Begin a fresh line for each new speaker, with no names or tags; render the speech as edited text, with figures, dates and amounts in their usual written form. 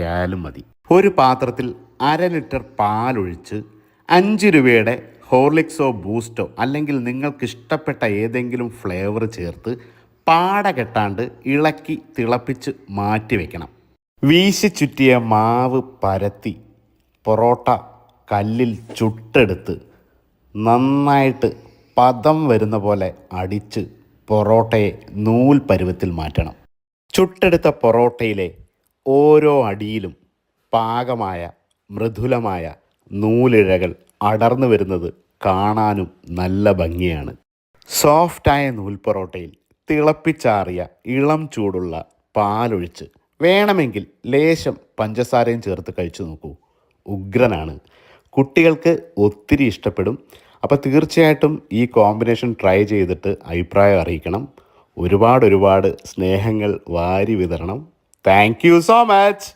ാലും മതി. ഒരു പാത്രത്തിൽ 1/2 ലിറ്റർ പാലൊഴിച്ച് 5 രൂപയുടെ ഹോർലിക്സോ ബൂസ്റ്റോ അല്ലെങ്കിൽ നിങ്ങൾക്ക് ഇഷ്ടപ്പെട്ട ഏതെങ്കിലും ഫ്ലേവർ ചേർത്ത് പാട കെട്ടാണ്ട് ഇളക്കി തിളപ്പിച്ച് മാറ്റി വയ്ക്കണം. വീശി ചുറ്റിയ മാവ് പരത്തി പൊറോട്ട കല്ലിൽ ചുട്ടെടുത്ത് നന്നായിട്ട് പദം വരുന്ന പോലെ അടിച്ച് പൊറോട്ടയെ നൂൽ പരുവത്തിൽ മാറ്റണം. ചുട്ടെടുത്ത പൊറോട്ടയിലെ ഓരോ അടിയിലും പാകമായ മൃദുലമായ നൂലിഴകൾ അടർന്നു വരുന്നത് കാണാനും നല്ല ഭംഗിയാണ്. സോഫ്റ്റായ നൂൽ പൊറോട്ടയിൽ തിളപ്പിച്ചാറിയ ഇളം ചൂടുള്ള പാലൊഴിച്ച് വേണമെങ്കിൽ ലേശം പഞ്ചസാരയും ചേർത്ത് കഴിച്ചു നോക്കൂ. ഉഗ്രനാണ്. കുട്ടികൾക്ക് ഒത്തിരി ഇഷ്ടപ്പെടും. അപ്പോൾ തീർച്ചയായിട്ടും ഈ കോമ്പിനേഷൻ ട്രൈ ചെയ്തിട്ട് അഭിപ്രായം അറിയിക്കണം. ഒരുപാട് സ്നേഹങ്ങൾ വാരി വിതരണം. Thank you so much.